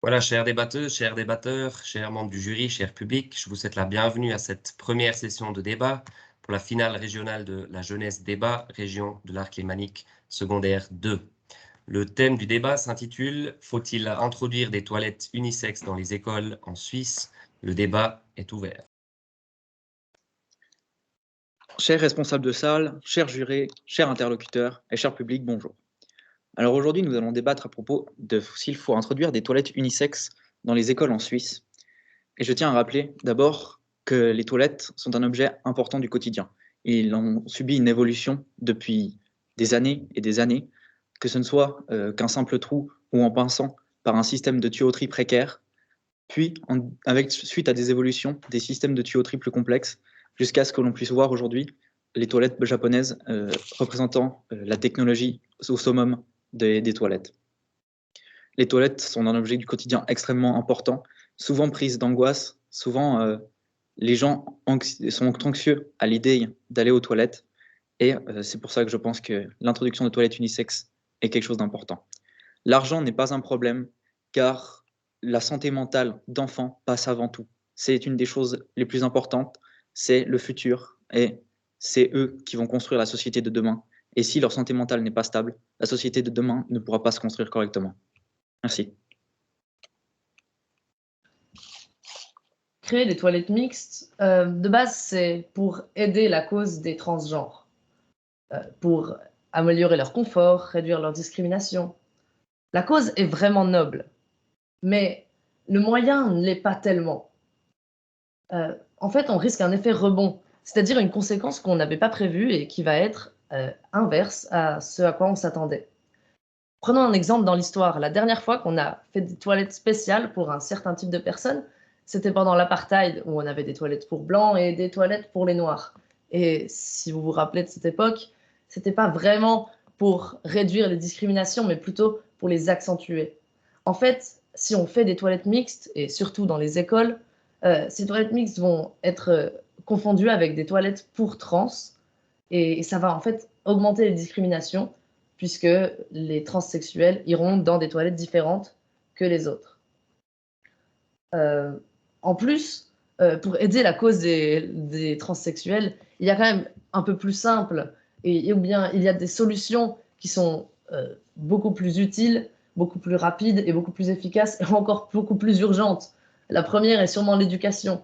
Voilà, chers débatteuses, chers débatteurs, chers membres du jury, cher public, je vous souhaite la bienvenue à cette première session de débat pour la finale régionale de la jeunesse débat, région de l'Arc lémanique secondaire 2. Le thème du débat s'intitule « Faut-il introduire des toilettes unisexes dans les écoles en Suisse ?» Le débat est ouvert. Chers responsables de salle, chers jurés, chers interlocuteurs et cher public, bonjour. Alors aujourd'hui, nous allons débattre à propos de s'il faut introduire des toilettes unisexes dans les écoles en Suisse. Et je tiens à rappeler d'abord que les toilettes sont un objet important du quotidien. Ils ont subi une évolution depuis des années et des années, que ce ne soit qu'un simple trou ou en passant par un système de tuyauterie précaire, puis suite à des évolutions, des systèmes de tuyauterie plus complexes, jusqu'à ce que l'on puisse voir aujourd'hui les toilettes japonaises représentant la technologie au summum des toilettes. Les toilettes sont un objet du quotidien extrêmement important, souvent prise d'angoisse, souvent les gens sont anxieux à l'idée d'aller aux toilettes, et c'est pour ça que je pense que l'introduction de toilettes unisexes est quelque chose d'important. L'argent n'est pas un problème, car la santé mentale d'enfants passe avant tout. C'est une des choses les plus importantes, c'est le futur, et c'est eux qui vont construire la société de demain. Et si leur santé mentale n'est pas stable, la société de demain ne pourra pas se construire correctement. Merci. Créer des toilettes mixtes, de base, c'est pour aider la cause des transgenres, pour améliorer leur confort, réduire leur discrimination. La cause est vraiment noble, mais le moyen ne l'est pas tellement. En fait, on risque un effet rebond, c'est-à-dire une conséquence qu'on n'avait pas prévue et qui va être inverse à ce à quoi on s'attendait. Prenons un exemple dans l'histoire. La dernière fois qu'on a fait des toilettes spéciales pour un certain type de personnes, c'était pendant l'apartheid, où on avait des toilettes pour blancs et des toilettes pour les noirs. Et si vous vous rappelez de cette époque, c'était pas vraiment pour réduire les discriminations, mais plutôt pour les accentuer. En fait, si on fait des toilettes mixtes, et surtout dans les écoles, ces toilettes mixtes vont être confondues avec des toilettes pour trans, et ça va en fait augmenter les discriminations, puisque les transsexuels iront dans des toilettes différentes que les autres. En plus, pour aider la cause des transsexuels, il y a quand même un peu plus simple, ou bien il y a des solutions qui sont beaucoup plus utiles, beaucoup plus rapides et beaucoup plus efficaces, et encore beaucoup plus urgentes. La première est sûrement l'éducation.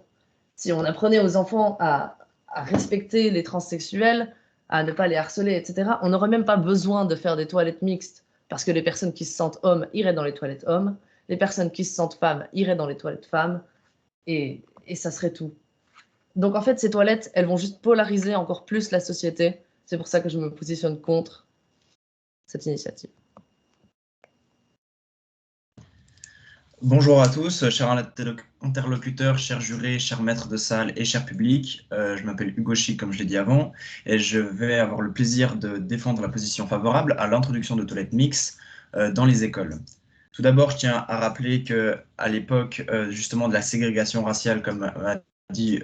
Si on apprenait aux enfants à respecter les transsexuels, à ne pas les harceler, etc., on n'aurait même pas besoin de faire des toilettes mixtes, parce que les personnes qui se sentent hommes iraient dans les toilettes hommes, les personnes qui se sentent femmes iraient dans les toilettes femmes, et ça serait tout. Donc en fait, ces toilettes, elles vont juste polariser encore plus la société. C'est pour ça que je me positionne contre cette initiative. Bonjour à tous, chers interlocuteurs, chers jurés, chers maîtres de salle et chers publics. Je m'appelle Hugo Chic, comme je l'ai dit avant, et je vais avoir le plaisir de défendre la position favorable à l'introduction de toilettes mixtes dans les écoles. Tout d'abord, je tiens à rappeler qu'à l'époque justement de la ségrégation raciale, comme a dit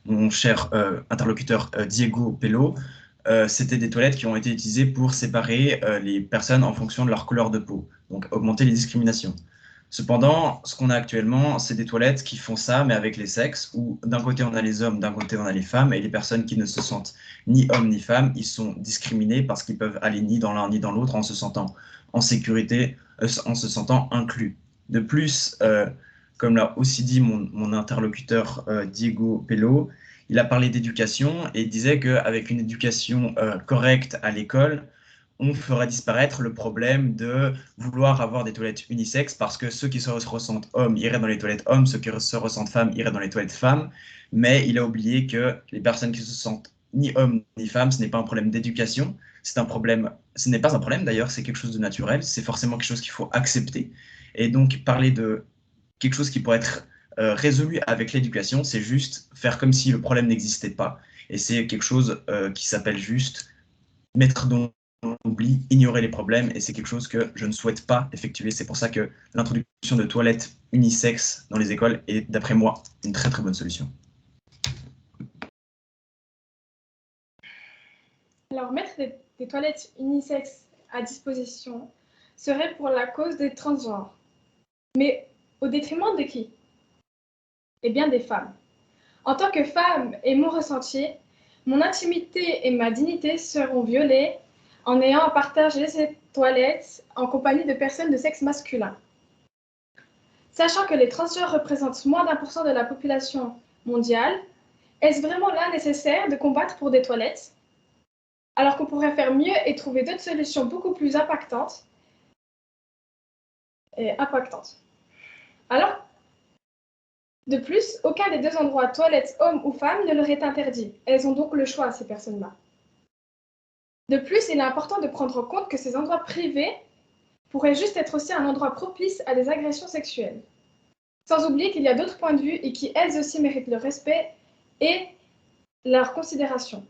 mon cher interlocuteur Diego Pello, c'était des toilettes qui ont été utilisées pour séparer les personnes en fonction de leur couleur de peau, donc augmenter les discriminations. Cependant, ce qu'on a actuellement, c'est des toilettes qui font ça, mais avec les sexes, où d'un côté on a les hommes, d'un côté on a les femmes, et les personnes qui ne se sentent ni hommes ni femmes, ils sont discriminés parce qu'ils peuvent aller ni dans l'un ni dans l'autre en se sentant en sécurité, en se sentant inclus. De plus, comme l'a aussi dit mon interlocuteur Diego Pello, il a parlé d'éducation et disait qu'avec une éducation correcte à l'école, on ferait disparaître le problème de vouloir avoir des toilettes unisexes parce que ceux qui se ressentent hommes iraient dans les toilettes hommes, ceux qui se ressentent femmes iraient dans les toilettes femmes. Mais il a oublié que les personnes qui se sentent ni hommes ni femmes, ce n'est pas un problème d'éducation, c'est un problème, ce n'est pas un problème d'ailleurs, c'est quelque chose de naturel, c'est forcément quelque chose qu'il faut accepter. Et donc parler de quelque chose qui pourrait être résolu avec l'éducation, c'est juste faire comme si le problème n'existait pas. Et c'est quelque chose qui s'appelle juste mettre dans oublie, ignorer les problèmes, et c'est quelque chose que je ne souhaite pas effectuer. C'est pour ça que l'introduction de toilettes unisexes dans les écoles est, d'après moi, une très très bonne solution. Alors, mettre des toilettes unisexes à disposition serait pour la cause des transgenres. Mais au détriment de qui? Eh bien des femmes. En tant que femme et mon ressenti, mon intimité et ma dignité seront violées en ayant à partager ces toilettes en compagnie de personnes de sexe masculin. Sachant que les transgenres représentent moins d'1% de la population mondiale, est-ce vraiment là nécessaire de combattre pour des toilettes? Alors qu'on pourrait faire mieux et trouver d'autres solutions beaucoup plus impactantes. Alors, de plus, aucun des deux endroits, toilettes hommes ou femmes, ne leur est interdit. Elles ont donc le choix, ces personnes-là. De plus, il est important de prendre en compte que ces endroits privés pourraient juste être aussi un endroit propice à des agressions sexuelles. Sans oublier qu'il y a d'autres points de vue et qui, elles aussi, méritent le respect et leur considération.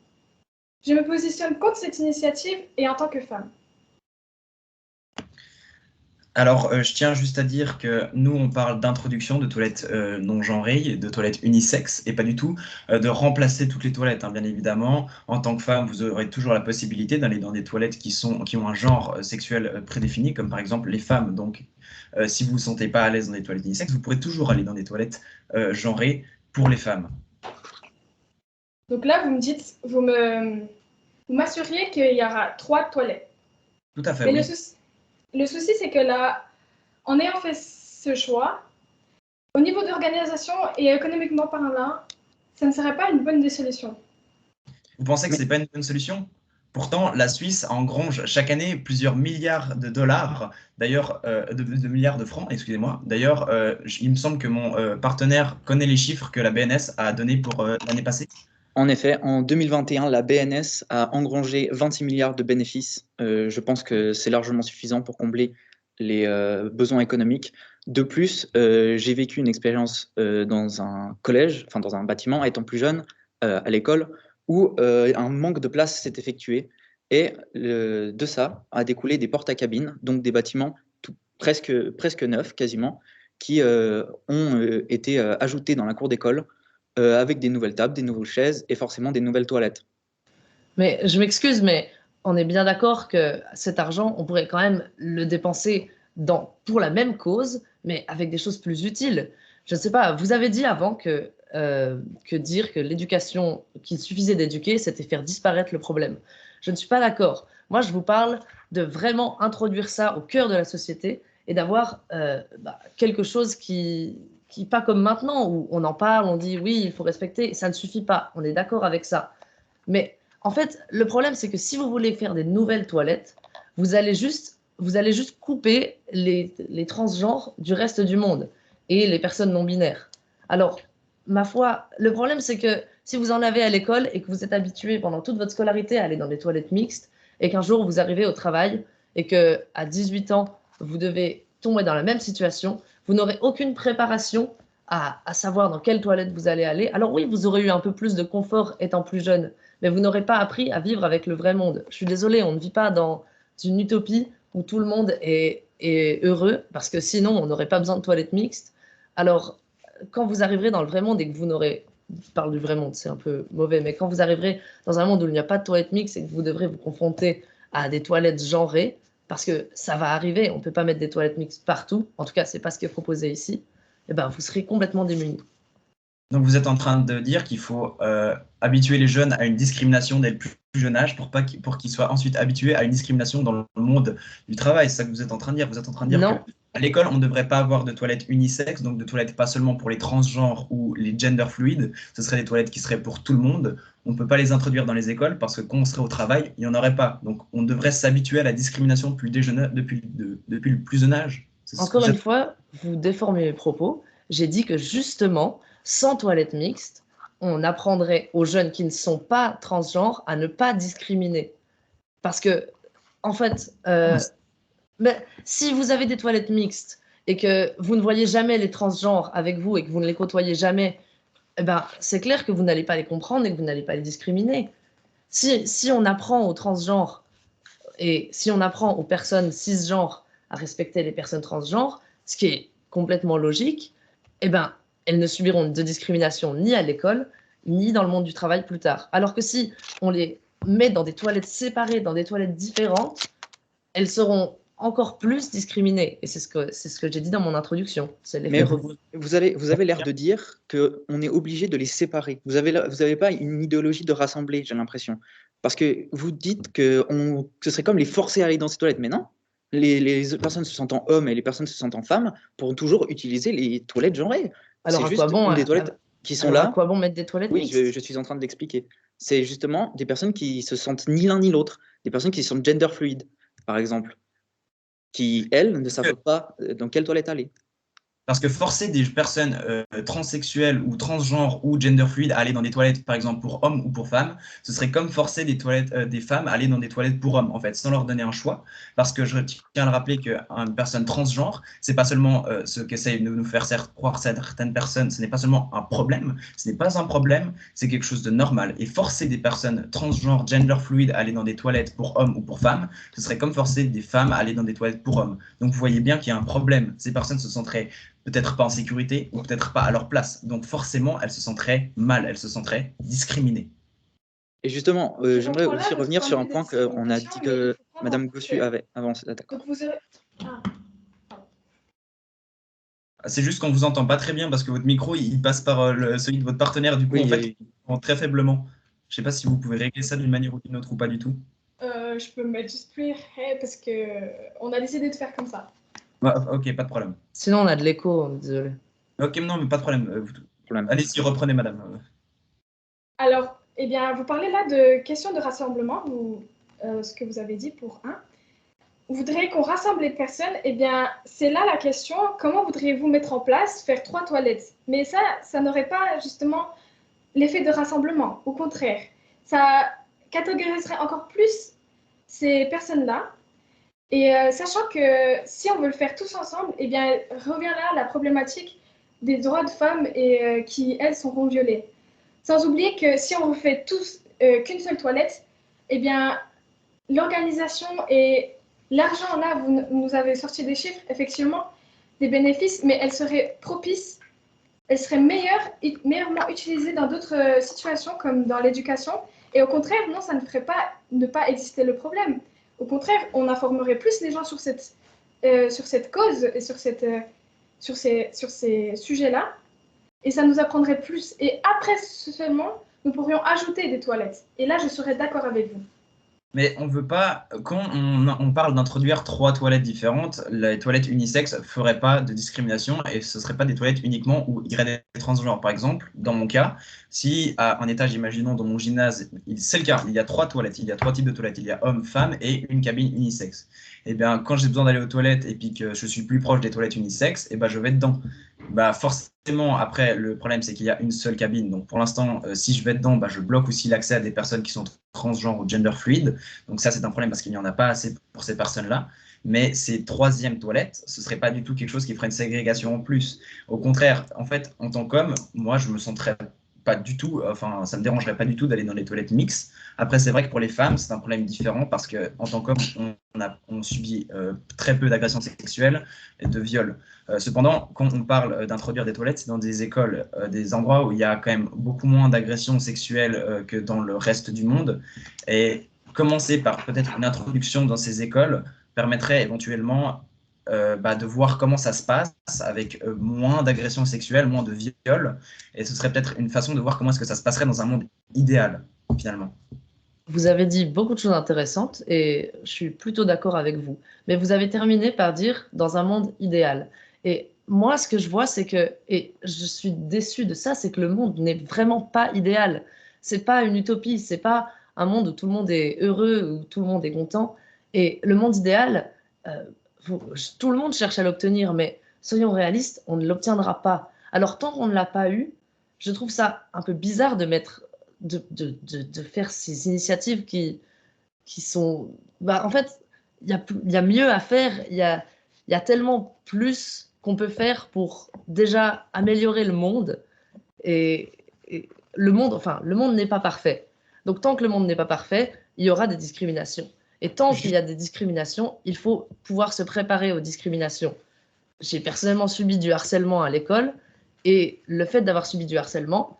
Je me positionne contre cette initiative et en tant que femme. Alors, je tiens juste à dire que nous, on parle d'introduction de toilettes non genrées, de toilettes unisexes, et pas du tout de remplacer toutes les toilettes, hein, bien évidemment. En tant que femme, vous aurez toujours la possibilité d'aller dans des toilettes qui ont un genre sexuel prédéfini, comme par exemple les femmes. Donc, si vous ne vous sentez pas à l'aise dans des toilettes unisexes, vous pourrez toujours aller dans des toilettes genrées pour les femmes. Donc là, vous me dites, vous m'assuriez qu'il y aura 3 toilettes. Tout à fait, Mais oui. le souci, c'est que là, en ayant fait ce choix, au niveau d'organisation et économiquement parlant, ça ne serait pas une bonne des solutions. Vous pensez que ce n'est pas une bonne solution? Pourtant, la Suisse engrange chaque année plusieurs milliards de dollars, d'ailleurs, de milliards de francs, excusez-moi. D'ailleurs, il me semble que mon partenaire connaît les chiffres que la BNS a donnés pour l'année passée. En effet, en 2021, la BNS a engrangé 26 milliards de bénéfices. Je pense que c'est largement suffisant pour combler les besoins économiques. De plus, j'ai vécu une expérience dans un collège, enfin dans un bâtiment, étant plus jeune, à l'école, où un manque de place s'est effectué. Et de ça a découlé des portes à cabines, donc des bâtiments presque neufs, quasiment, qui ont été ajoutés dans la cour d'école, avec des nouvelles tables, des nouvelles chaises et forcément des nouvelles toilettes. Mais je m'excuse, mais on est bien d'accord que cet argent, on pourrait quand même le dépenser pour la même cause, mais avec des choses plus utiles. Je ne sais pas, vous avez dit avant que dire que l'éducation, qu'il suffisait d'éduquer, c'était faire disparaître le problème. Je ne suis pas d'accord. Moi, je vous parle de vraiment introduire ça au cœur de la société et d'avoir quelque chose qui, pas comme maintenant, où on en parle, on dit oui, il faut respecter, ça ne suffit pas, on est d'accord avec ça. Mais en fait, le problème, c'est que si vous voulez faire des nouvelles toilettes, vous allez juste couper les transgenres du reste du monde et les personnes non binaires. Alors, ma foi, le problème, c'est que si vous en avez à l'école et que vous êtes habitué pendant toute votre scolarité à aller dans des toilettes mixtes et qu'un jour vous arrivez au travail et qu'à 18 ans, vous devez tomber dans la même situation, vous n'aurez aucune préparation à savoir dans quelle toilette vous allez aller. Alors oui, vous aurez eu un peu plus de confort étant plus jeune, mais vous n'aurez pas appris à vivre avec le vrai monde. Je suis désolée, on ne vit pas dans une utopie où tout le monde est heureux, parce que sinon, on n'aurait pas besoin de toilettes mixtes. Alors, quand vous arriverez dans le vrai monde et que vous n'aurez... Je parle du vrai monde, c'est un peu mauvais, mais quand vous arriverez dans un monde où il n'y a pas de toilettes mixtes et que vous devrez vous confronter à des toilettes genrées, parce que ça va arriver, on ne peut pas mettre des toilettes mixtes partout, en tout cas, ce n'est pas ce qui est proposé ici, eh ben, vous serez complètement démunis. Donc, vous êtes en train de dire qu'il faut habituer les jeunes à une discrimination dès le plus jeune âge pour qu'ils soient ensuite habitués à une discrimination dans le monde du travail. C'est ça que vous êtes en train de dire. Vous êtes en train de dire qu'à l'école, on ne devrait pas avoir de toilettes unisexes, donc de toilettes pas seulement pour les transgenres ou les gender fluides. Ce seraient des toilettes qui seraient pour tout le monde. On ne peut pas les introduire dans les écoles parce que quand on serait au travail, il n'y en aurait pas. Donc, on devrait s'habituer à la discrimination depuis le plus jeune âge. Encore une fois, vous déformez mes propos. J'ai dit que justement, sans toilettes mixtes, on apprendrait aux jeunes qui ne sont pas transgenres à ne pas discriminer. Parce que, en fait, si vous avez des toilettes mixtes et que vous ne voyez jamais les transgenres avec vous et que vous ne les côtoyez jamais, eh ben, c'est clair que vous n'allez pas les comprendre et que vous n'allez pas les discriminer. Si on apprend aux transgenres et si on apprend aux personnes cisgenres à respecter les personnes transgenres, ce qui est complètement logique, eh ben, elles ne subiront de discrimination ni à l'école, ni dans le monde du travail plus tard. Alors que si on les met dans des toilettes séparées, dans des toilettes différentes, elles seront encore plus discriminés. Et c'est ce que j'ai dit dans mon introduction. C'est Mais l'effet vous avez l'air de dire qu'on est obligé de les séparer. Vous avez pas une idéologie de rassembler, j'ai l'impression. Parce que vous dites que ce serait comme les forcer à aller dans ces toilettes. Mais non, les personnes se sentant hommes et les personnes se sentant femmes pourront toujours utiliser les toilettes genrées. Alors, C'est à juste quoi bon, des toilettes qui sont alors, à là. quoi bon mettre des toilettes Oui, mixtes? je suis en train de l'expliquer. C'est justement des personnes qui se sentent ni l'un ni l'autre. Des personnes qui sont gender fluides, par exemple, qui, elles, ne savent pas dans quelle toilette aller. Parce que forcer des personnes transsexuelles ou transgenres ou gender fluides à aller dans des toilettes, par exemple pour hommes ou pour femmes, ce serait comme forcer des femmes à aller dans des toilettes pour hommes, en fait, sans leur donner un choix. Parce que je tiens à le rappeler qu'une personne transgenre, c'est pas seulement ce qu'essayent de nous faire croire certaines personnes, ce n'est pas seulement un problème, ce n'est pas un problème, c'est quelque chose de normal. Et forcer des personnes transgenres, gender fluides à aller dans des toilettes pour hommes ou pour femmes, ce serait comme forcer des femmes à aller dans des toilettes pour hommes. Donc vous voyez bien qu'il y a un problème. Ces personnes se sentiraient peut-être pas en sécurité ou peut-être pas à leur place. Donc forcément, elles se sentiraient mal, elles se sentiraient discriminées. Et justement, j'aimerais aussi revenir sur un point qu'on a dit que Madame Gossu avait avancé. D'accord. Donc vous aurez... C'est juste qu'on vous entend pas très bien parce que votre micro, il passe par celui de votre partenaire. Du coup, Oui, en fait, il entend très faiblement. Je sais pas si vous pouvez régler ça d'une manière ou d'une autre ou pas du tout. Je peux me mettre juste plus parce qu'on a décidé de faire comme ça. Ouais, ok, pas de problème. Sinon, on a de l'écho, désolé. Ok, non, mais pas de problème. Allez-y, reprenez, madame. Alors, eh bien, vous parlez là de questions de rassemblement, ce que vous avez dit pour un. Vous voudriez qu'on rassemble les personnes, eh bien, c'est là la question, comment voudriez-vous mettre en place, faire 3 toilettes? Mais ça n'aurait pas justement l'effet de rassemblement, au contraire. Ça catégoriserait encore plus ces personnes-là. Et sachant que si on veut le faire tous ensemble, eh bien, revient là la problématique des droits de femmes et qui, elles, seront violées. Sans oublier que si on refait tous qu'une seule toilette, eh bien, l'organisation et l'argent, là, vous nous avez sorti des chiffres, effectivement, des bénéfices, mais elles seraient propices, elles seraient meilleurement utilisées dans d'autres situations, comme dans l'éducation. Et au contraire, non, ça ne ferait pas ne pas exister le problème. Au contraire, on informerait plus les gens sur cette cause et sur ces sujets-là. Et ça nous apprendrait plus. Et après seulement, nous pourrions ajouter des toilettes. Et là, je serais d'accord avec vous. Mais on veut pas, quand on parle d'introduire 3 toilettes différentes, les toilettes unisexes ne feraient pas de discrimination et ce ne seraient pas des toilettes uniquement où il y aurait des transgenres. Par exemple, dans mon cas, si à un étage, imaginons dans mon gymnase, c'est le cas, il y a 3 toilettes, il y a 3 types de toilettes, il y a hommes, femmes et une cabine unisexe. Et bien, quand j'ai besoin d'aller aux toilettes et puis que je suis plus proche des toilettes unisexes, et ben je vais dedans. Bah forcément, après, le problème, c'est qu'il y a une seule cabine. Donc, pour l'instant, si je vais dedans, bah, je bloque aussi l'accès à des personnes qui sont transgenres ou gender fluides. Donc, ça, c'est un problème parce qu'il n'y en a pas assez pour ces personnes-là. Mais ces 3e toilettes, ce ne serait pas du tout quelque chose qui ferait une ségrégation en plus. Au contraire, en fait, en tant qu'homme, moi, je me sentirais pas du tout, enfin, ça me dérangerait pas du tout d'aller dans les toilettes mixtes. Après, c'est vrai que pour les femmes, c'est un problème différent parce qu'en tant qu'homme, on subit très peu d'agressions sexuelles et de viols. Cependant, quand on parle d'introduire des toilettes, c'est dans des écoles, des endroits où il y a quand même beaucoup moins d'agressions sexuelles que dans le reste du monde. Et commencer par peut-être une introduction dans ces écoles permettrait éventuellement de voir comment ça se passe avec moins d'agressions sexuelles, moins de viols. Et ce serait peut-être une façon de voir comment est-ce que ça se passerait dans un monde idéal, finalement. Vous avez dit beaucoup de choses intéressantes et je suis plutôt d'accord avec vous. Mais vous avez terminé par dire dans un monde idéal. Et moi, ce que je vois, c'est que, et je suis déçue de ça, c'est que le monde n'est vraiment pas idéal. C'est pas une utopie, c'est pas un monde où tout le monde est heureux, où tout le monde est content. Et le monde idéal, tout le monde cherche à l'obtenir, mais soyons réalistes, on ne l'obtiendra pas. Alors tant qu'on ne l'a pas eu, je trouve ça un peu bizarre de faire ces initiatives qui sont... Bah, en fait, il y a mieux à faire, il y a tellement plus qu'on peut faire pour déjà améliorer le monde. Et le monde n'est pas parfait. Donc tant que le monde n'est pas parfait, il y aura des discriminations. Et tant qu'il y a des discriminations, il faut pouvoir se préparer aux discriminations. J'ai personnellement subi du harcèlement à l'école et le fait d'avoir subi du harcèlement,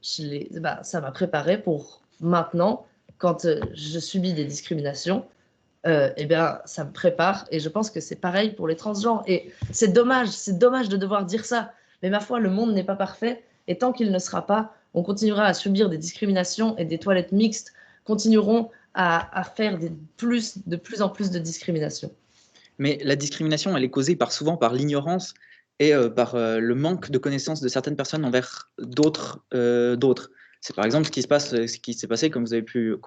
ça m'a préparé pour maintenant, quand je subis des discriminations, eh bien, ça me prépare. Et je pense que c'est pareil pour les transgenres. Et c'est dommage de devoir dire ça. Mais ma foi, le monde n'est pas parfait. Et tant qu'il ne sera pas, on continuera à subir des discriminations et des toilettes mixtes continueront à faire de plus en plus de discrimination. Mais la discrimination, elle est causée souvent par l'ignorance et par le manque de connaissances de certaines personnes envers d'autres. C'est par exemple ce qui s'est passé, comme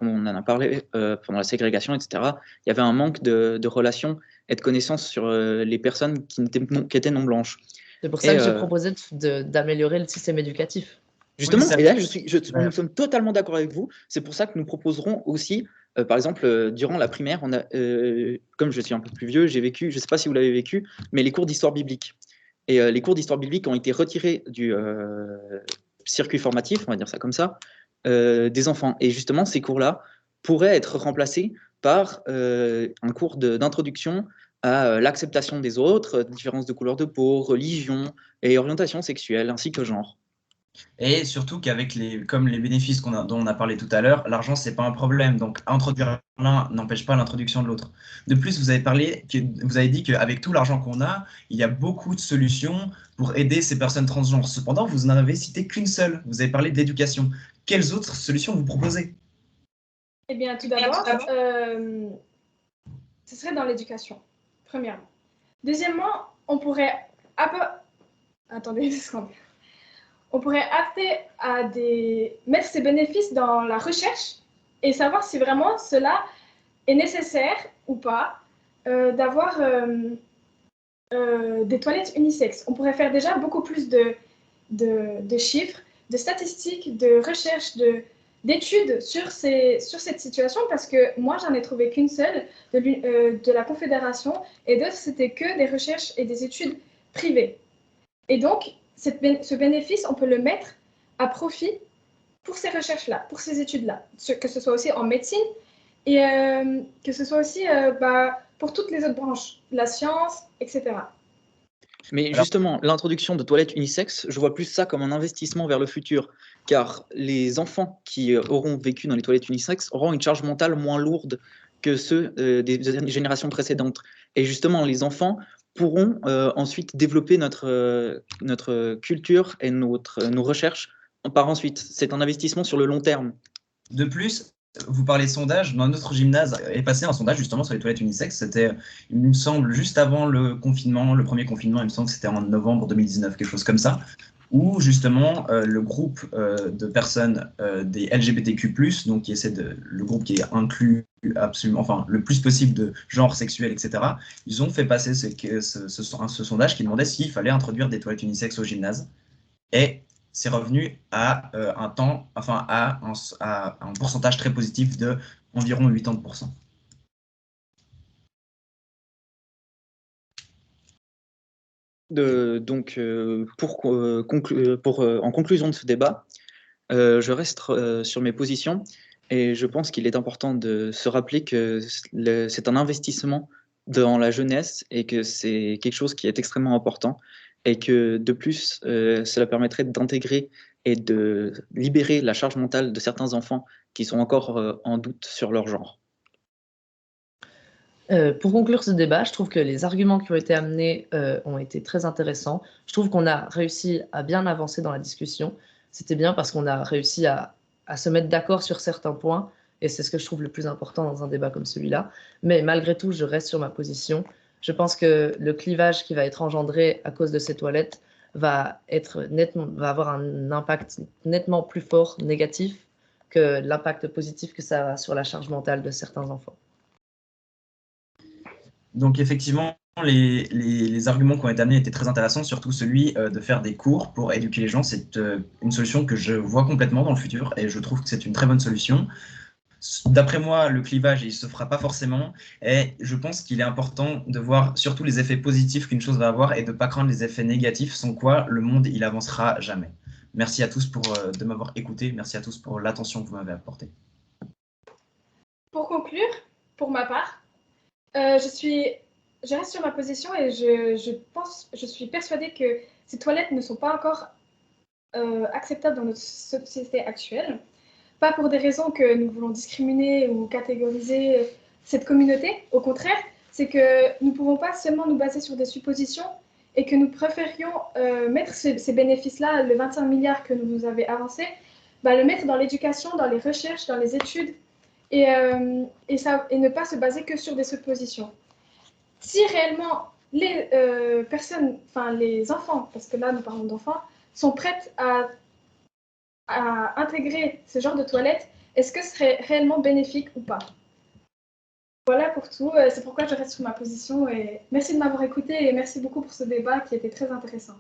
on en a parlé pendant la ségrégation, etc. Il y avait un manque de relations et de connaissances sur les personnes qui étaient non blanches. C'est pour ça que j'ai proposé d'améliorer le système éducatif. Justement, oui, et là, nous sommes totalement d'accord avec vous. C'est pour ça que nous proposerons aussi, par exemple, durant la primaire, comme je suis un peu plus vieux, j'ai vécu, je ne sais pas si vous l'avez vécu, mais les cours d'histoire biblique. Et les cours d'histoire biblique ont été retirés du circuit formatif, on va dire ça comme ça, des enfants. Et justement, ces cours-là pourraient être remplacés par un cours d'introduction à l'acceptation des autres, différence de couleur de peau, religion et orientation sexuelle, ainsi que genre. Et surtout qu'avec comme les bénéfices dont on a parlé tout à l'heure, l'argent, c'est pas un problème. Donc, introduire l'un n'empêche pas l'introduction de l'autre. De plus, vous avez dit qu'avec tout l'argent qu'on a, il y a beaucoup de solutions pour aider ces personnes transgenres. Cependant, vous n'en avez cité qu'une seule. Vous avez parlé de l'éducation. Quelles autres solutions vous proposez? Eh bien, tout d'abord, ce serait dans l'éducation, premièrement. Deuxièmement, on pourrait Attendez une seconde. On pourrait mettre ces bénéfices dans la recherche et savoir si vraiment cela est nécessaire ou pas d'avoir des toilettes unisexes. On pourrait faire déjà beaucoup plus de chiffres, de statistiques, de recherches, d'études sur cette situation, parce que moi, j'en ai trouvé qu'une seule de la Confédération, et d'autres, c'était que des recherches et des études privées. Et donc, ce bénéfice, on peut le mettre à profit pour ces recherches-là, pour ces études-là, que ce soit aussi en médecine et que ce soit aussi pour toutes les autres branches, la science, etc. Mais justement, l'introduction de toilettes unisexes, je vois plus ça comme un investissement vers le futur, car les enfants qui auront vécu dans les toilettes unisexes auront une charge mentale moins lourde que ceux des générations précédentes. Et justement, les enfants pourront ensuite développer notre culture et nos recherches par ensuite. C'est un investissement sur le long terme. De plus, vous parlez de sondage, dans notre gymnase est passé un sondage justement sur les toilettes unisexes. C'était, il me semble, juste avant le confinement, le premier confinement, il me semble que c'était en novembre 2019, quelque chose comme ça, où justement le groupe de personnes des LGBTQ+, donc le groupe qui inclut absolument, enfin le plus possible de genre sexuel, etc., ils ont fait passer ce sondage qui demandait s'il fallait introduire des toilettes unisexes au gymnase. Et c'est revenu à un pourcentage très positif de environ 80%. En conclusion de ce débat, je reste sur mes positions et je pense qu'il est important de se rappeler que c'est un investissement dans la jeunesse et que c'est quelque chose qui est extrêmement important et que de plus, cela permettrait d'intégrer et de libérer la charge mentale de certains enfants qui sont encore en doute sur leur genre. Pour conclure ce débat, je trouve que les arguments qui ont été amenés ont été très intéressants. Je trouve qu'on a réussi à bien avancer dans la discussion. C'était bien parce qu'on a réussi à se mettre d'accord sur certains points, et c'est ce que je trouve le plus important dans un débat comme celui-là. Mais malgré tout, je reste sur ma position. Je pense que le clivage qui va être engendré à cause de ces toilettes va avoir un impact nettement plus fort négatif que l'impact positif que ça a sur la charge mentale de certains enfants. Donc effectivement, les arguments qui ont été amenés étaient très intéressants, surtout celui de faire des cours pour éduquer les gens. C'est une solution que je vois complètement dans le futur et je trouve que c'est une très bonne solution. D'après moi, le clivage, il ne se fera pas forcément et je pense qu'il est important de voir surtout les effets positifs qu'une chose va avoir et de ne pas craindre les effets négatifs, sans quoi le monde, il avancera jamais. Merci à tous de m'avoir écouté, merci à tous pour l'attention que vous m'avez apportée. Pour conclure, pour ma part, je reste sur ma position et je suis persuadée que ces toilettes ne sont pas encore acceptables dans notre société actuelle. Pas pour des raisons que nous voulons discriminer ou catégoriser cette communauté. Au contraire, c'est que nous ne pouvons pas seulement nous baser sur des suppositions et que nous préférions mettre ces bénéfices-là, le 25 milliards que vous avez avancé, le mettre dans l'éducation, dans les recherches, dans les études et ne pas se baser que sur des suppositions. Si réellement les personnes, enfin les enfants, parce que là nous parlons d'enfants, sont prêtes à intégrer ce genre de toilettes, est-ce que ce serait réellement bénéfique ou pas? Voilà pour tout, c'est pourquoi je reste sur ma position et merci de m'avoir écouté et merci beaucoup pour ce débat qui était très intéressant.